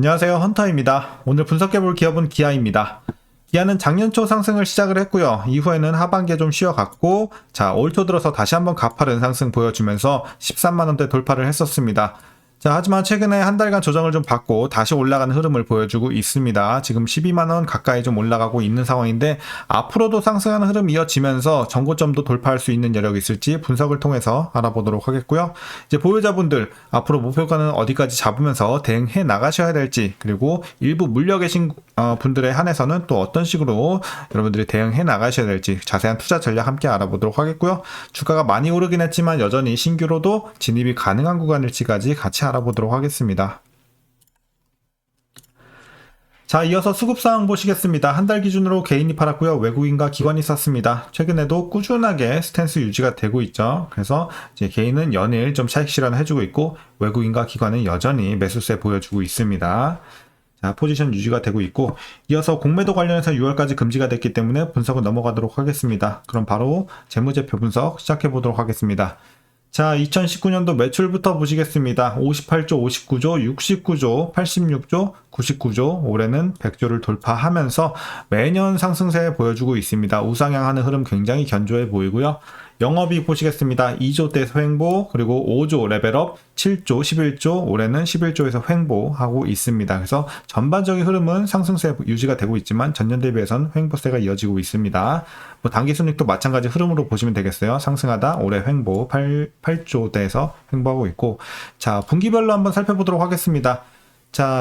안녕하세요, 헌터입니다. 오늘 분석해볼 기업은 기아입니다. 기아는 작년 초 상승을 시작을 했고요. 이후에는 하반기에 좀 쉬어갔고, 올 초 들어서 다시 한번 가파른 상승 보여주면서 13만원대 돌파를 했었습니다. 하지만 최근에 한 달간 조정을 좀 받고 다시 올라가는 흐름을 보여주고 있습니다. 지금 12만원 가까이 좀 올라가고 있는 상황인데, 앞으로도 상승하는 흐름 이어지면서 정고점도 돌파할 수 있는 여력이 있을지 분석을 통해서 알아보도록 하겠고요. 이제 보유자분들, 앞으로 목표가는 어디까지 잡으면서 대응해 나가셔야 될지, 그리고 일부 물려 계신 분들에 한해서는 또 어떤 식으로 여러분들이 대응해 나가셔야 될지 자세한 투자 전략 함께 알아보도록 하겠고요. 주가가 많이 오르긴 했지만 여전히 신규로도 진입이 가능한 구간일지까지 같이 알아보도록 하겠습니다. 이어서 수급상황 보시겠습니다. 한 달 기준으로 개인이 팔았고요. 외국인과 기관이 샀습니다. 최근에도 꾸준하게 스탠스 유지가 되고 있죠. 그래서 이제 개인은 연일 좀 차익 실현을 해주고 있고, 외국인과 기관은 여전히 매수세 보여주고 있습니다. 포지션 유지가 되고 있고, 이어서 공매도 관련해서 6월까지 금지가 됐기 때문에 분석을 넘어가도록 하겠습니다. 그럼 바로 재무제표 분석 시작해 보도록 하겠습니다. 2019년도 매출부터 보시겠습니다. 58조, 59조, 69조, 86조, 99조, 올해는 100조를 돌파하면서 매년 상승세 보여주고 있습니다. 우상향하는 흐름 굉장히 견조해 보이고요. 영업이익 보시겠습니다. 2조대에서 횡보, 그리고 5조 레벨업, 7조, 11조, 올해는 11조에서 횡보하고 있습니다. 그래서 전반적인 흐름은 상승세 유지가 되고 있지만 전년 대비해서는 횡보세가 이어지고 있습니다. 당기순이익도 마찬가지 흐름으로 보시면 되겠어요. 상승하다 올해 횡보 8조대에서 횡보하고 있고, 분기별로 한번 살펴보도록 하겠습니다.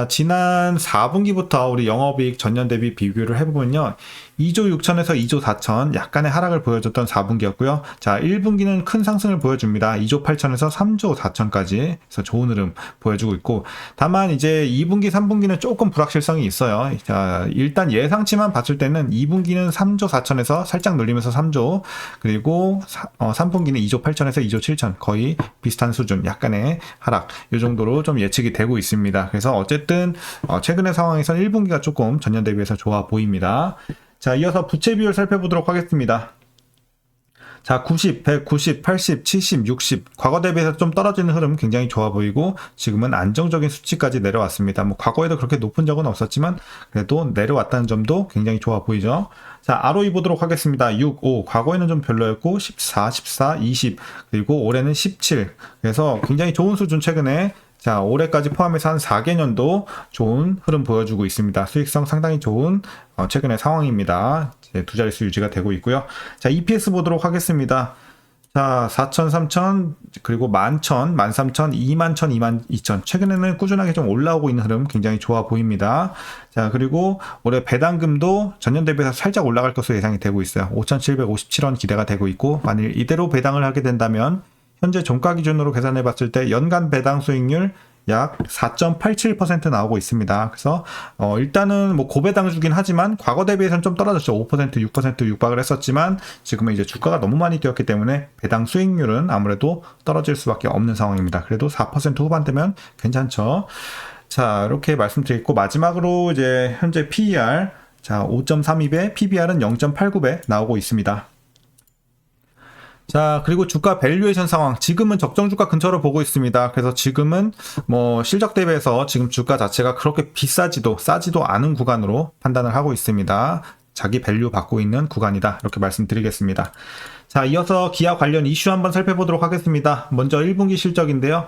지난 4분기부터 우리 영업이익 전년 대비 비교를 해보면요. 2조 6천에서 2조 4천 약간의 하락을 보여줬던 4분기였고요. 1분기는 큰 상승을 보여줍니다. 2조 8천에서 3조 4천까지 해서 좋은 흐름 보여주고 있고, 다만 이제 2분기, 3분기는 조금 불확실성이 있어요. 일단 예상치만 봤을 때는 2분기는 3조 4천에서 살짝 눌리면서 3조, 그리고 3분기는 2조 8천에서 2조 7천 거의 비슷한 수준, 약간의 하락, 이 정도로 좀 예측이 되고 있습니다. 그래서 어쨌든 최근의 상황에서는 1분기가 조금 전년 대비해서 좋아 보입니다. 이어서 부채 비율 살펴보도록 하겠습니다. 90, 190, 80, 70, 60 과거 대비해서 좀 떨어지는 흐름 굉장히 좋아 보이고, 지금은 안정적인 수치까지 내려왔습니다. 과거에도 그렇게 높은 적은 없었지만 그래도 내려왔다는 점도 굉장히 좋아 보이죠. ROE 보도록 하겠습니다. 6, 5 과거에는 좀 별로였고, 14, 14, 20 그리고 올해는 17, 그래서 굉장히 좋은 수준. 최근에 올해까지 포함해서 한 4개년도 좋은 흐름 보여주고 있습니다. 수익성 상당히 좋은 최근의 상황입니다. 두 자릿수 유지가 되고 있고요. EPS 보도록 하겠습니다. 4천, 3천, 그리고 11,000, 13,000, 21,000, 22,000 최근에는 꾸준하게 좀 올라오고 있는 흐름 굉장히 좋아 보입니다. 그리고 올해 배당금도 전년 대비해서 살짝 올라갈 것으로 예상이 되고 있어요. 5,757원 기대가 되고 있고, 만일 이대로 배당을 하게 된다면 현재 종가 기준으로 계산해 봤을 때 연간 배당 수익률 약 4.87% 나오고 있습니다. 그래서 일단은 고배당 주긴 하지만 과거 대비해서는 좀 떨어졌죠. 5%, 6% 육박을 했었지만 지금은 이제 주가가 너무 많이 뛰었기 때문에 배당 수익률은 아무래도 떨어질 수밖에 없는 상황입니다. 그래도 4% 후반대면 괜찮죠. 이렇게 말씀드리고, 마지막으로 이제 현재 PER 5.32배, PBR은 0.89배 나오고 있습니다. 그리고 주가 밸류에이션 상황, 지금은 적정 주가 근처로 보고 있습니다. 그래서 지금은 실적 대비해서 지금 주가 자체가 그렇게 비싸지도 싸지도 않은 구간으로 판단을 하고 있습니다. 자기 밸류 받고 있는 구간이다, 이렇게 말씀드리겠습니다. 이어서 기아 관련 이슈 한번 살펴보도록 하겠습니다. 먼저 1분기 실적인데요.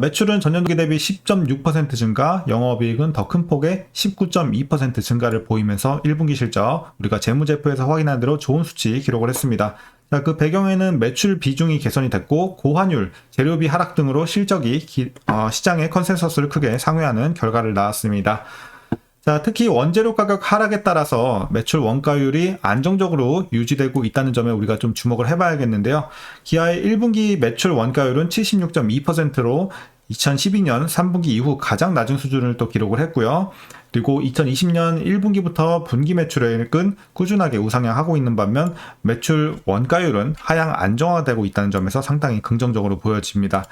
매출은 전년도기 대비 10.6% 증가, 영업이익은 더 큰 폭의 19.2% 증가를 보이면서 1분기 실적, 우리가 재무제표에서 확인한 대로 좋은 수치 기록을 했습니다. 그 배경에는 매출 비중이 개선이 됐고, 고환율, 재료비 하락 등으로 실적이 시장의 컨센서스를 크게 상회하는 결과를 낳았습니다. 특히 원재료 가격 하락에 따라서 매출 원가율이 안정적으로 유지되고 있다는 점에 우리가 좀 주목을 해봐야겠는데요. 기아의 1분기 매출 원가율은 76.2%로 2012년 3분기 이후 가장 낮은 수준을 또 기록을 했고요. 그리고 2020년 1분기부터 분기 매출액은 꾸준하게 우상향하고 있는 반면 매출 원가율은 하향 안정화되고 있다는 점에서 상당히 긍정적으로 보여집니다.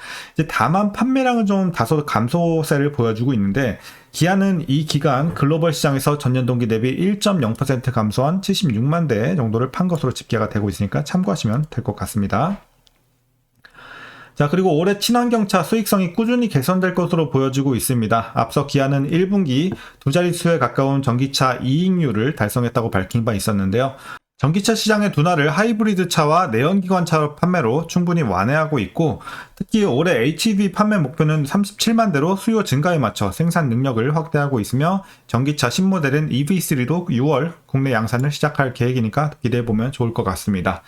다만 판매량은 좀 다소 감소세를 보여주고 있는데, 기아는 이 기간 글로벌 시장에서 전년 동기 대비 1.0% 감소한 76만 대 정도를 판 것으로 집계가 되고 있으니까 참고하시면 될 것 같습니다. 자, 그리고 올해 친환경차 수익성이 꾸준히 개선될 것으로 보여지고 있습니다. 앞서 기아는 1분기 두 자릿수에 가까운 전기차 이익률을 달성했다고 밝힌 바 있었는데요. 전기차 시장의 둔화를 하이브리드 차와 내연기관차 판매로 충분히 완화하고 있고, 특히 올해 HEV 판매 목표는 37만 대로 수요 증가에 맞춰 생산 능력을 확대하고 있으며, 전기차 신모델인 EV3도 6월 국내 양산을 시작할 계획이니까 기대해보면 좋을 것 같습니다.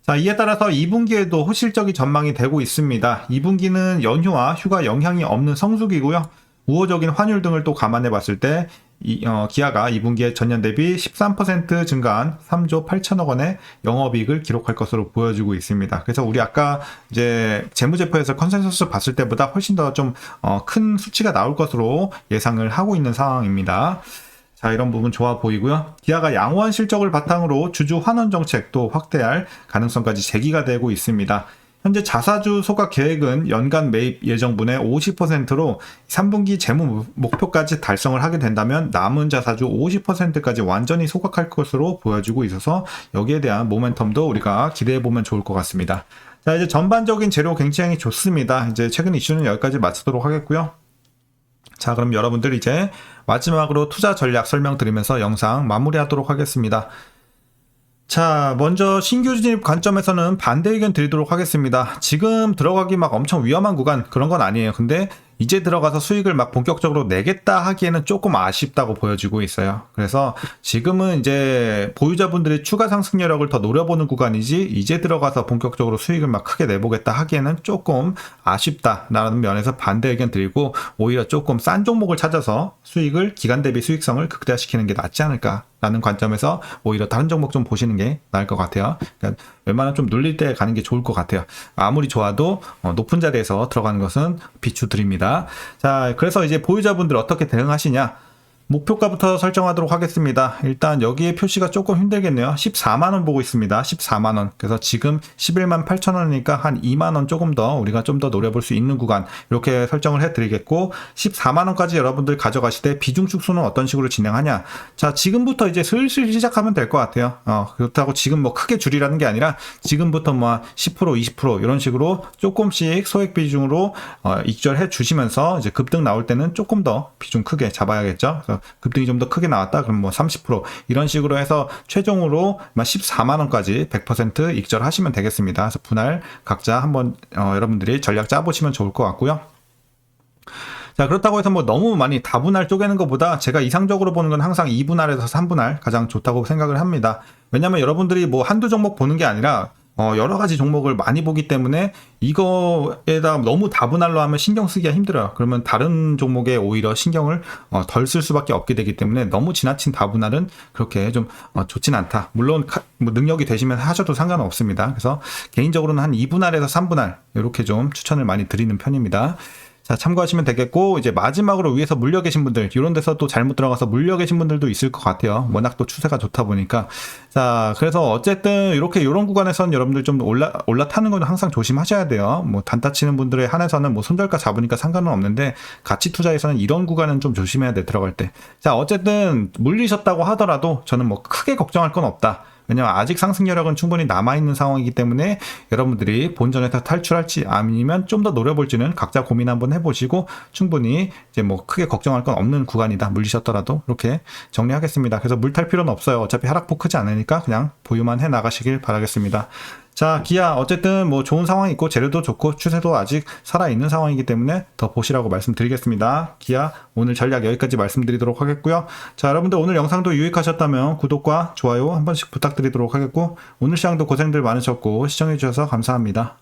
자, 이에 따라서 2분기에도 호실적인 전망이 되고 있습니다. 2분기는 연휴와 휴가 영향이 없는 성수기고요. 우호적인 환율 등을 또 감안해 봤을 때 기아가 2분기에 전년 대비 13% 증가한 3조 8천억 원의 영업이익을 기록할 것으로 보여지고 있습니다. 그래서 우리 아까 이제 재무제표에서 컨센서스 봤을 때보다 훨씬 더 좀 큰 수치가 나올 것으로 예상을 하고 있는 상황입니다. 자, 이런 부분 좋아 보이고요. 기아가 양호한 실적을 바탕으로 주주 환원 정책도 확대할 가능성까지 제기가 되고 있습니다. 현재 자사주 소각 계획은 연간 매입 예정분의 50%로 3분기 재무 목표까지 달성을 하게 된다면 남은 자사주 50%까지 완전히 소각할 것으로 보여지고 있어서 여기에 대한 모멘텀도 우리가 기대해보면 좋을 것 같습니다. 자, 이제 전반적인 재료 갱신량이 좋습니다. 이제 최근 이슈는 여기까지 마치도록 하겠고요. 자, 그럼 여러분들 이제 마지막으로 투자 전략 설명드리면서 영상 마무리하도록 하겠습니다. 자, 먼저 신규 진입 관점에서는 반대 의견 드리도록 하겠습니다. 지금 들어가기 막 엄청 위험한 구간 그런 건 아니에요. 근데 이제 들어가서 수익을 막 본격적으로 내겠다 하기에는 조금 아쉽다고 보여지고 있어요. 그래서 지금은 이제 보유자분들이 추가 상승여력을 더 노려보는 구간이지 이제 들어가서 본격적으로 수익을 막 크게 내보겠다 하기에는 조금 아쉽다라는 면에서 반대 의견 드리고 오히려 조금 싼 종목을 찾아서 수익을 기간 대비 수익성을 극대화시키는 게 낫지 않을까라는 관점에서 오히려 다른 종목 좀 보시는 게 나을 것 같아요. 그러니까 웬만하면 좀 눌릴 때 가는 게 좋을 것 같아요. 아무리 좋아도 높은 자리에서 들어가는 것은 비추드립니다. 자, 그래서 이제 보유자분들 어떻게 대응하시냐? 목표가부터 설정하도록 하겠습니다. 일단 여기에 표시가 조금 힘들겠네요. 14만원 보고 있습니다. 14만원. 그래서 지금 11만 8천원이니까 한 2만원 조금 더 우리가 좀 더 노려볼 수 있는 구간 이렇게 설정을 해드리겠고 14만원까지 여러분들 가져가실 때 비중 축소는 어떤 식으로 진행하냐. 자, 지금부터 이제 슬슬 시작하면 될 것 같아요. 그렇다고 지금 뭐 크게 줄이라는 게 아니라 지금부터 뭐 10% 20% 이런 식으로 조금씩 소액 비중으로 익절해 주시면서 이제 급등 나올 때는 조금 더 비중 크게 잡아야겠죠. 그래서 급등이 좀 더 크게 나왔다 그럼 뭐 30% 이런 식으로 해서 최종으로 14만원까지 100% 익절하시면 되겠습니다. 그래서 분할 각자 한번 여러분들이 전략 짜보시면 좋을 것 같고요. 자, 그렇다고 해서 뭐 너무 많이 다분할 쪼개는 것보다 제가 이상적으로 보는 건 항상 2분할에서 3분할 가장 좋다고 생각을 합니다. 왜냐면 여러분들이 뭐 한두 종목 보는 게 아니라 여러 가지 종목을 많이 보기 때문에 이거에다 너무 다분할로 하면 신경 쓰기가 힘들어요. 그러면 다른 종목에 오히려 신경을 덜 쓸 수밖에 없게 되기 때문에 너무 지나친 다분할은 그렇게 좀 좋진 않다. 물론 뭐 능력이 되시면 하셔도 상관은 없습니다. 그래서 개인적으로는 한 2분할에서 3분할 이렇게 좀 추천을 많이 드리는 편입니다. 자, 참고하시면 되겠고 이제 마지막으로 위에서 물려 계신 분들 이런 데서 또 잘못 들어가서 물려 계신 분들도 있을 것 같아요. 워낙 또 추세가 좋다 보니까. 자, 그래서 어쨌든 이렇게 이런 구간에서는 여러분들 좀 올라타는 건 항상 조심하셔야 돼요. 뭐 단타 치는 분들에 한해서는 뭐 손절가 잡으니까 상관은 없는데 가치 투자에서는 이런 구간은 좀 조심해야 돼, 들어갈 때. 자, 어쨌든 물리셨다고 하더라도 저는 뭐 크게 걱정할 건 없다. 왜냐면 아직 상승 여력은 충분히 남아있는 상황이기 때문에 여러분들이 본전에서 탈출할지 아니면 좀 더 노려볼지는 각자 고민 한번 해보시고 충분히 이제 뭐 크게 걱정할 건 없는 구간이다. 물리셨더라도 이렇게 정리하겠습니다. 그래서 물탈 필요는 없어요. 어차피 하락폭 크지 않으니까 그냥 보유만 해 나가시길 바라겠습니다. 자, 기아 어쨌든 뭐 좋은 상황이 있고 재료도 좋고 추세도 아직 살아있는 상황이기 때문에 더 보시라고 말씀드리겠습니다. 기아 오늘 전략 여기까지 말씀드리도록 하겠고요. 자, 여러분들 오늘 영상도 유익하셨다면 구독과 좋아요 한 번씩 부탁드리도록 하겠고 오늘 시장도 고생들 많으셨고 시청해주셔서 감사합니다.